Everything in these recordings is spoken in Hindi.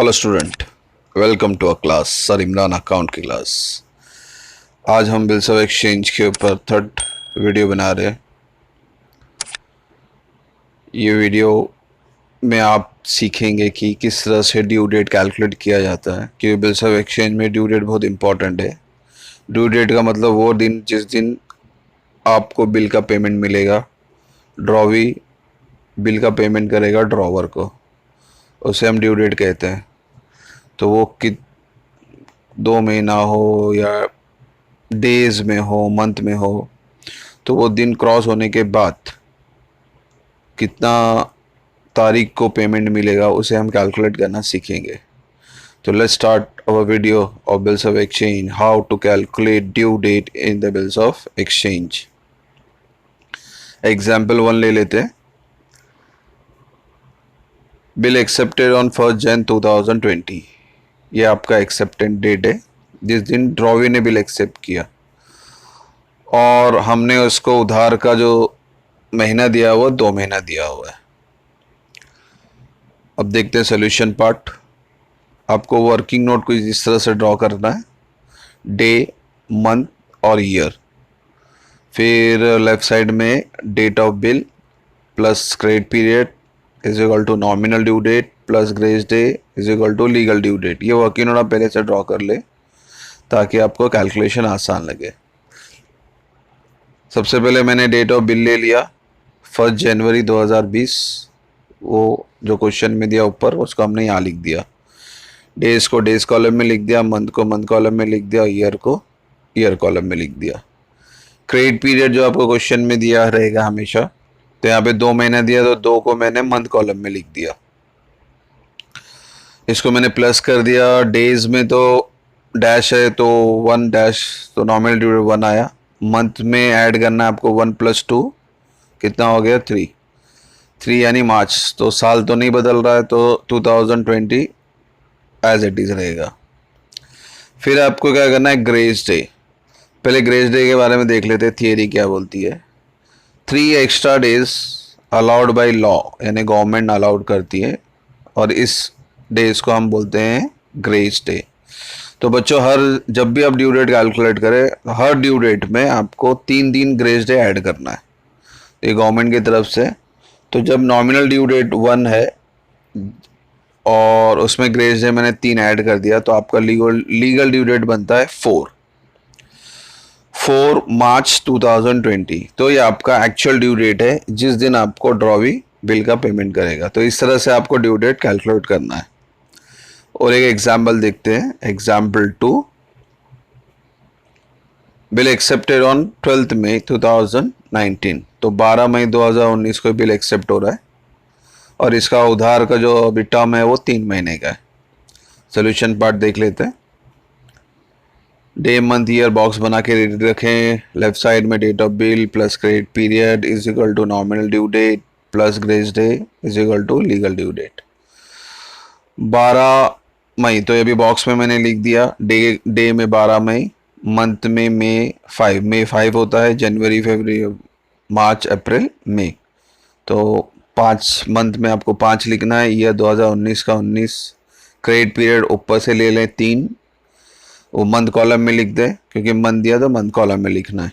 Hello student, welcome to a class sir Imran account की क्लास। आज हम बिल्स ऑफ एक्सचेंज के ऊपर थर्ड वीडियो बना रहे हैं। ये वीडियो में आप सीखेंगे कि किस तरह से ड्यू डेट कैलकुलेट किया जाता है, क्योंकि बिल्स ऑफ एक्सचेंज में ड्यू डेट बहुत इंपॉर्टेंट है। ड्यू डेट का मतलब वो दिन जिस दिन आपको बिल का पेमेंट मिलेगा। ड्रॉवी बिल का पेमेंट करेगा ड्रॉवर को, उसे हम ड्यू डेट कहते हैं। तो वो 2 महीना हो या डेज में हो, मंथ में हो, तो वो दिन क्रॉस होने के बाद कितना तारीख को पेमेंट मिलेगा उसे हम कैलकुलेट करना सीखेंगे। तो let's start our video of bills of exchange, how to calculate due date in the bills of exchange. Example 1 ले लेते हैं। Bill accepted on 1 Jan 2020। ये आपका एक्सेप्टेंस डेट है जिस दिन ड्रॉवी ने बिल एक्सेप्ट किया, और हमने उसको उधार का जो महीना दिया हुआ 2 महीना दिया हुआ है। अब देखते हैं सोल्यूशन पार्ट। आपको वर्किंग नोट को इस तरह से ड्रॉ करना है, डे, मंथ और ईयर। फिर लेफ्ट साइड में date of bill plus credit period is equal to nominal due date plus grace day is equal to legal due date. ये वर्किंग नोट आप पहले से ड्रॉ कर ले ताकि आपको कैलकुलेशन आसान लगे। सबसे पहले मैंने डेट ऑफ बिल ले लिया 1 जनवरी 2020। वो जो क्वेश्चन में दिया ऊपर उसको हमने यहाँ लिख दिया। डेज को डेज कॉलम में लिख दिया, मंथ को मंथ कॉलम में लिख दिया, ईयर को ईयर कॉलम में लिख दिया। क्रेडिट पीरियड जो आपको क्वेश्चन में दिया रहेगा हमेशा, तो यहाँ पे 2 महीना दिया तो 2 को मैंने मंथ कॉलम में लिख दिया। इसको मैंने प्लस कर दिया। डेज में तो डैश है तो 1 डैश, तो नॉमिनल ड्यू डेट 1 आया। मंथ में ऐड करना है आपको 1 + 2 कितना हो गया 3 यानी मार्च। तो साल तो नहीं बदल रहा है, तो 2020 एज इट इज रहेगा। फिर आपको क्या करना है, ग्रेस डे। पहले ग्रेस डे के बारे में देख लेते हैं, थियरी क्या बोलती है। 3 extra days allowed by law, यानी गवर्नमेंट अलाउड करती है, और इस डेज को हम बोलते हैं ग्रेस डे। तो बच्चों, जब भी आप ड्यू डेट कैलकुलेट करें, हर ड्यू डेट में आपको 3 दिन ग्रेस डे ऐड करना है, ये गवर्नमेंट की तरफ से। तो जब नॉमिनल ड्यू डेट 1 है और उसमें ग्रेस डे मैंने 3 ऐड कर दिया, तो आपका लीगल ड्यू डेट बनता है 4 मार्च 2020। तो ये आपका एक्चुअल ड्यू डेट है जिस दिन आपको ड्रॉवी बिल का पेमेंट करेगा। तो इस तरह से आपको ड्यू डेट कैलकुलेट करना है। और एक एग्जाम्पल देखते हैं, एग्जाम्पल 2। बिल एक्सेप्टेड ऑन 12 मई 2019। तो 12 मई 2019 को बिल एक्सेप्ट हो रहा है, और इसका उधार का जो अभी टर्म है वो 3 महीने का है। सोल्यूशन पार्ट देख लेते हैं। डे, मंथ, ईयर बॉक्स बना के रेडी रखें। लेफ्ट साइड में date of bill plus credit period is equal to nominal due date plus grace day is equal to legal due date. 12 मई, तो ये भी बॉक्स में मैंने लिख दिया। डे में 12 मई, मंथ में मई 5 होता है, जनवरी, फरवरी, मार्च, अप्रैल, मई। तो 5 मंथ में आपको 5 लिखना है। ईयर 2019 का 19। क्रेडिट पीरियड ऊपर से ले लें 3, वो मंथ कॉलम में लिख दें, क्योंकि मंथ दिया तो मंथ कॉलम में लिखना है।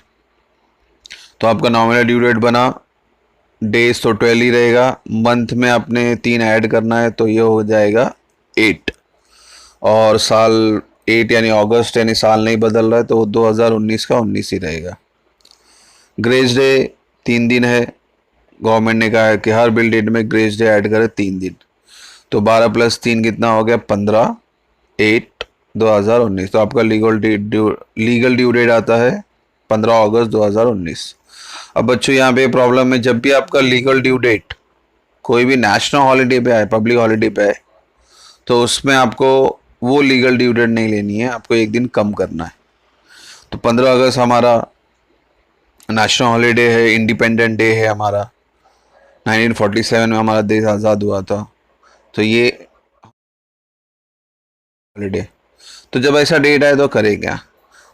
तो आपका नॉमिनल ड्यू डेट बना। डेज तो 12 ही रहेगा। मंथ में आपने 3 ऐड करना है, तो ये हो जाएगा 8। और साल 8 यानी अगस्त, यानी साल नहीं बदल रहा है, तो 2019 का 19 ही रहेगा। ग्रेस डे 3 दिन है। गवर्नमेंट ने कहा है कि हर बिल डेट में ग्रेस डे ऐड करें 3 दिन। तो 12 + 3 कितना हो गया, 15, 8, 2019। तो आपका लीगल ड्यू डेट आता है 15 अगस्त 2019। अब बच्चों, यहाँ पे प्रॉब्लम है, जब भी आपका लीगल ड्यू डेट कोई भी नेशनल हॉलीडे पे आए, पब्लिक हॉलीडे पे आए, तो उसमें आपको वो लीगल ड्यू डेट नहीं लेनी है, आपको एक दिन कम करना है। तो 15 अगस्त हमारा नेशनल हॉलीडे है, इंडिपेंडेंट डे है हमारा। 1947 में हमारा देश आज़ाद हुआ था, तो ये हॉलीडे। तो जब ऐसा डेट आए तो करें क्या?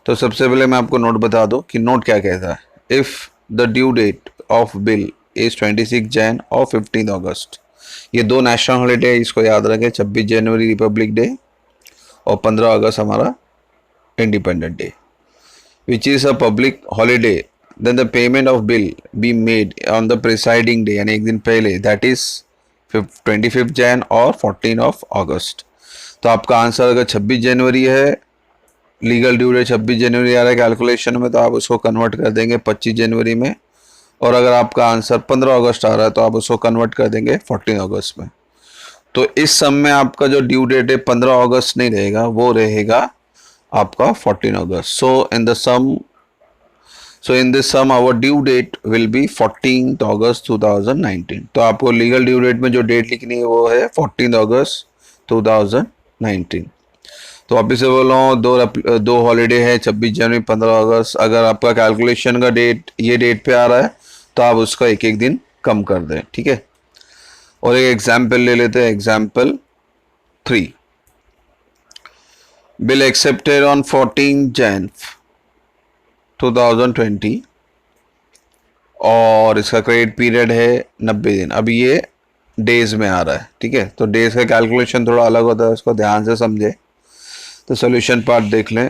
तो सबसे पहले मैं आपको नोट बता दूं कि नोट क्या कहता है। If the due date of bill is 26 Jan और 15 अगस्त, ये 2 नेशनल हॉलीडे है, इसको याद रखें, 26 जनवरी रिपब्लिक डे और 15 अगस्त हमारा independent day. Which is a public holiday then the payment of bill be made on the preceding day, यानी एक दिन पहले, दैट इज 25 जैन और 14 ऑफ अगस्त। तो आपका आंसर अगर 26 जनवरी है, लीगल ड्यू डेट 26 जनवरी आ रहा है कैलकुलेशन में, तो आप उसको कन्वर्ट कर देंगे 25 जनवरी में। और अगर आपका आंसर 15 अगस्त आ रहा है तो आप उसको कन्वर्ट कर देंगे 14 अगस्त में। तो इस सम में आपका जो ड्यू डेट है 15 अगस्त नहीं रहेगा, वो रहेगा आपका 14 अगस्त। So in this sum our due date will be 14 अगस्त 2019। तो आपको लीगल ड्यू डेट में जो डेट लिखनी है वो है 14 अगस्त 2019। तो वापिस से बोल रहा हूँ, दो हॉलीडे है 26 जनवरी 15 अगस्त। अगर आपका कैलकुलेशन का डेट ये डेट पे आ रहा है तो आप उसका एक एक दिन कम कर दें, ठीक है। और एक एग्जाम्पल ले लेते हैं, example 3। Bill accepted on 14 Jain 2020 और इसका क्रेडिट पीरियड है 90 दिन। अभी ये डेज में आ रहा है, ठीक है। तो डेज का कैलकुलेशन थोड़ा अलग होता है, उसको ध्यान से समझे। तो सॉल्यूशन पार्ट देख लें।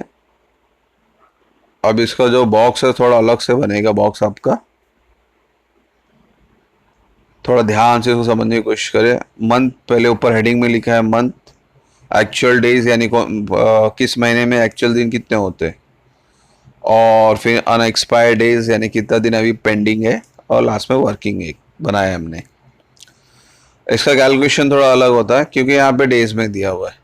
अब इसका जो बॉक्स है थोड़ा अलग से बनेगा बॉक्स आपका, थोड़ा ध्यान से इसको समझने की कोशिश करें। मंथ पहले ऊपर हेडिंग में लिखा है मंथ, एक्चुअल डेज यानी किस महीने में एक्चुअल दिन कितने होते हैं, और फिर अनएक्सपायर्ड डेज यानी कितना दिन अभी पेंडिंग है, और लास्ट में वर्किंग एक बनाया हमने। इसका कैलकुलेशन थोड़ा अलग होता है क्योंकि यहाँ पे डेज में दिया हुआ है।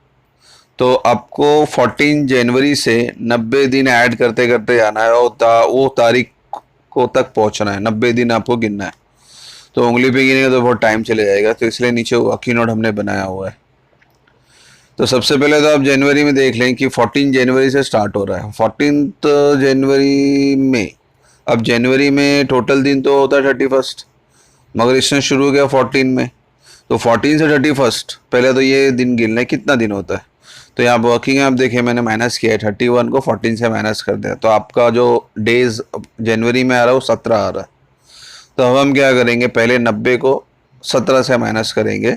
तो आपको 14 जनवरी से 90 दिन ऐड करते करते जाना है और वो तारीख को तक पहुंचना है। 90 दिन आपको गिनना है। तो उंगली पे गिनेगा तो बहुत टाइम चले जाएगा, तो इसलिए नीचे वर्किंग नोट हमने बनाया हुआ है। तो सबसे पहले तो आप जनवरी में देख लें कि 14 जनवरी से स्टार्ट हो रहा है। 14 जनवरी में, अब जनवरी में टोटल दिन तो होता है 31, मगर इसने शुरू हो गया 14 में। तो 14 से 31 पहले तो ये दिन गिन लें कितना दिन होता है। तो यहाँ वर्किंग है, आप देखिए मैंने माइनस किया है, 31 को 14 से माइनस कर दिया, तो आपका जो डेज जनवरी में आ रहा है वो 17 आ रहा है। तो अब हम क्या करेंगे, पहले 90 को 17 से माइनस करेंगे।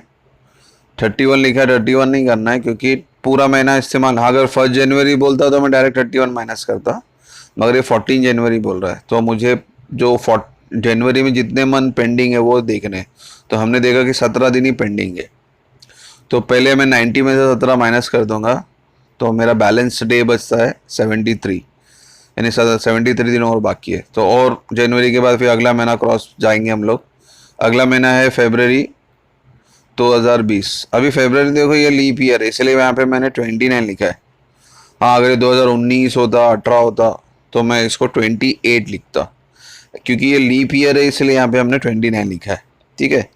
31 लिखा है, 31 नहीं करना है क्योंकि पूरा महीना इस्तेमाल, हाँ अगर 1 जनवरी बोलता तो मैं डायरेक्ट 31 माइनस करता, मगर ये 14 जनवरी बोल रहा है तो मुझे जो जनवरी में जितने मंथ पेंडिंग है वो देखने। तो हमने देखा कि 17 दिन ही पेंडिंग है। तो पहले मैं 90 में से 17 माइनस कर दूंगा तो मेरा बैलेंस डे बचता है 73, यानी 73 दिन और बाकी है। तो और जनवरी के बाद फिर अगला महीना क्रॉस जाएंगे हम लोग। अगला महीना है फरवरी 2020। अभी फरवरी देखो ये लीप ईयर है, इसलिए यहाँ पे मैंने 29 लिखा है। हाँ अगर 2019 होता, 18 होता तो मैं इसको 28 लिखता, क्योंकि ये लीप ईयर है इसलिए यहाँ पे हमने 29 लिखा है, ठीक है।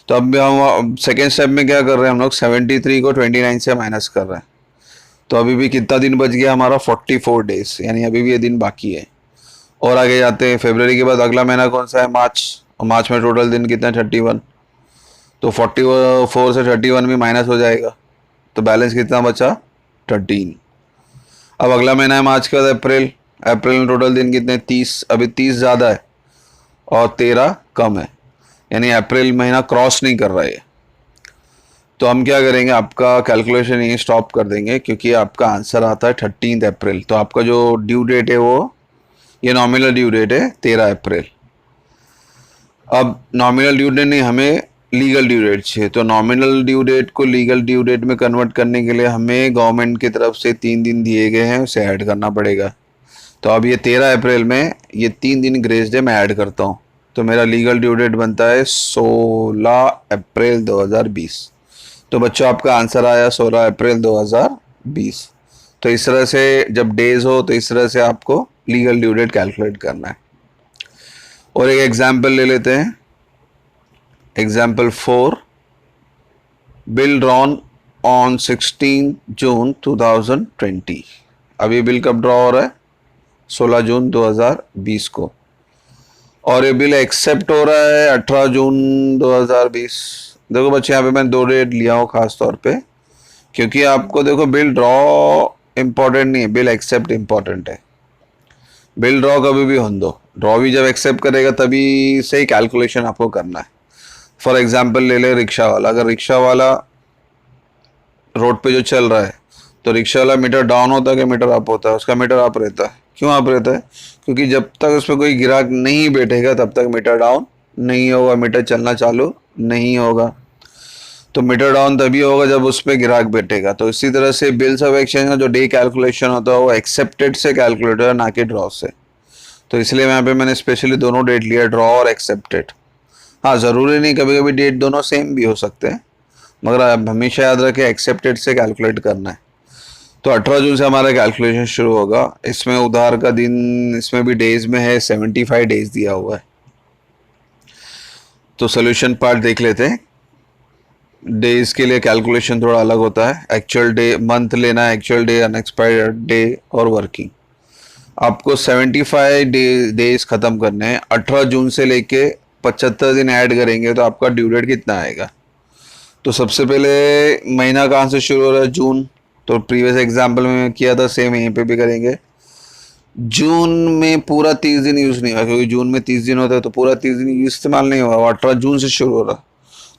तो अब हम सेकेंड स्टेप में क्या कर रहे हैं, हम लोग 73 को 29 से माइनस कर रहे हैं। तो अभी भी कितना दिन बच गया हमारा, 44 डेज, यानी अभी भी ये दिन बाकी है। और आगे जाते हैं, फरवरी के बाद अगला महीना कौन सा है, मार्च। और मार्च में टोटल दिन कितना है, 31। तो 44 से 31 भी माइनस हो जाएगा, तो बैलेंस कितना बचा, 13। अब अगला महीना है मार्च के बाद अप्रैल। अप्रैल में टोटल दिन कितने, 30। अभी 30 ज़्यादा है और 13 कम है, यानी अप्रैल महीना क्रॉस नहीं कर रहा है। तो हम क्या करेंगे, आपका कैलकुलेशन यहीं स्टॉप कर देंगे क्योंकि आपका आंसर आता है 13 अप्रैल। तो आपका जो ड्यू डेट है वो, ये नॉमिनल ड्यू डेट है 13 अप्रैल। अब नॉमिनल ड्यू डेट नहीं, हमें लीगल ड्यू डेट चाहिए। तो नॉमिनल ड्यू डेट को लीगल ड्यू डेट में कन्वर्ट करने के लिए हमें गवर्नमेंट की तरफ से 3 दिन दिए गए हैं, उसे ऐड करना पड़ेगा। तो अब ये 13 अप्रैल में ये 3 दिन ग्रेस डे मैं ऐड करता हूँ, तो मेरा लीगल ड्यू डेट बनता है 16 अप्रैल 2020। तो बच्चों आपका आंसर आया 16 अप्रैल 2020। तो इस तरह से जब डेज हो तो इस तरह से आपको लीगल ड्यू डेट कैलकुलेट करना है। और एक एग्जाम्पल ले लेते हैं, एग्जाम्पल 4। बिल ड्रॉन ऑन 16 जून 2020। अब ये बिल कब ड्रॉ हो रहा है, 16 जून 2020 को, और ये बिल एक्सेप्ट हो रहा है 18 जून 2020। देखो बच्चे यहाँ पे मैं 2 डेट लिया हूँ खास तौर पे, क्योंकि आपको देखो बिल ड्रॉ इम्पोर्टेंट नहीं है, बिल एक्सेप्ट इम्पोर्टेंट है। बिल ड्रॉ कभी भी होने दो, ड्रॉ भी जब एक्सेप्ट करेगा तभी से ही कैलकुलेशन आपको करना है। फॉर एग्जाम्पल ले ले रिक्शा वाला, अगर रिक्शा वाला रोड पे जो चल रहा है तो रिक्शा वाला मीटर डाउन होता है कि मीटर अप होता है? उसका मीटर अप रहता है। क्यों अप रहता है? क्योंकि जब तक उस पर कोई ग्राहक नहीं बैठेगा तब तक मीटर डाउन नहीं होगा, मीटर चलना चालू नहीं होगा। तो मीटर डाउन तभी होगा जब उस पर ग्राहक बैठेगा। तो इसी तरह से बिल्स ऑफ एक्सचेंज का जो डे कैलकुलेशन होता है वो एक्सेप्टेड से कैलकुलेट होता है, ना कि ड्रॉ से। तो इसलिए यहाँ पे मैंने स्पेशली दोनों डेट लिया, ड्रॉ और एक्सेप्टेड। हाँ, ज़रूरी नहीं, कभी कभी डेट दोनों सेम भी हो सकते हैं, मगर आप हमेशा याद रखें एक्सेप्टेड से कैलकुलेट करना है। तो 18 जून से हमारा कैलकुलेशन शुरू होगा। इसमें उधार का दिन, इसमें भी डेज में है, 75 डेज दिया हुआ है। तो सोल्यूशन पार्ट देख लेते हैं। डेज के लिए कैलकुलेशन थोड़ा अलग होता है। एक्चुअल डे, मंथ लेना है, एक्चुअल डे, अनएक्सपायर्ड डे और वर्किंग। आपको 75 डेज खत्म करने हैं। 18 जून से लेके 75 दिन ऐड करेंगे तो आपका ड्यू डेट कितना आएगा? तो सबसे पहले महीना कहाँ से शुरू हो रहा है? जून। तो प्रीवियस एग्जाम्पल में किया था, सेम यहीं पे भी करेंगे। जून में पूरा 30 दिन यूज़ नहीं हुआ, क्योंकि जून में 30 दिन होता है, तो पूरा 30 दिन इस्तेमाल नहीं हुआ। 18 जून से शुरू हो रहा।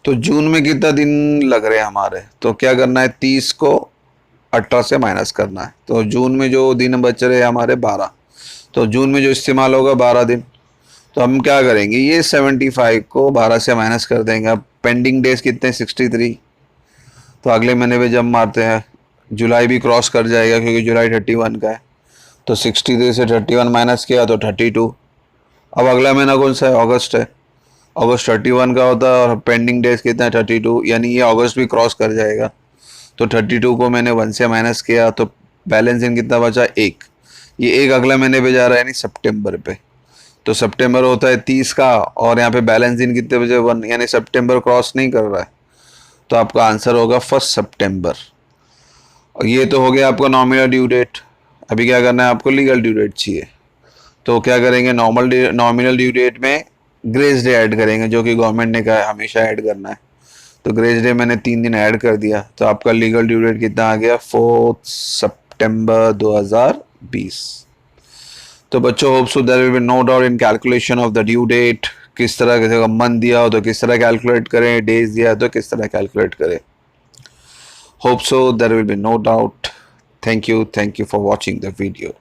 तो जून में कितना दिन लग रहे हैं हमारे? तो क्या करना है, 30 को 18 से माइनस करना है। तो जून में जो दिन बच रहे हैं हमारे 12, तो जून में जो इस्तेमाल होगा 12 दिन। तो हम क्या करेंगे, ये 75 को 12 से माइनस कर देंगे। अब पेंडिंग डेज कितने? 63। तो अगले महीने में जब मारते हैं, जुलाई भी क्रॉस कर जाएगा क्योंकि जुलाई 31 का है। तो 63 से 31 माइनस किया तो 32। अब अगला महीना कौन सा है? अगस्त है। अगस्त 31 का होता है और पेंडिंग डेज कितना है? 32, यानी ये अगस्त भी क्रॉस कर जाएगा। तो 32 को मैंने 1 से माइनस किया तो बैलेंस इन कितना बचा? 1। ये एक अगला महीने पे जा रहा है, यानी सितंबर पे। तो सितंबर होता है 30 का, और यहाँ पे बैलेंस दिन कितने बजे? 1, यानी सितंबर क्रॉस नहीं कर रहा है। तो आपका आंसर होगा 1 सितंबर। और ये तो हो गया आपका नॉमिनल ड्यू डेट। अभी क्या करना है आपको? लीगल ड्यू डेट चाहिए। तो क्या करेंगे, नॉमिनल ड्यू डेट में ग्रेस डे ऐड करेंगे, जो कि गवर्नमेंट ने कहा है हमेशा ऐड करना है। तो ग्रेस डे मैंने 3 दिन ऐड कर दिया। तो आपका लीगल ड्यू डेट कितना आ गया? 4 सितंबर 2020। तो बच्चों, hope so there will be no doubt in calculation of the due date. किस तरह के मंथ दिया हो तो किस तरह कैलकुलेट करें, डेज दिया हो तो किस तरह कैलकुलेट करें। Hope so there will be no doubt. Thank you for watching the video.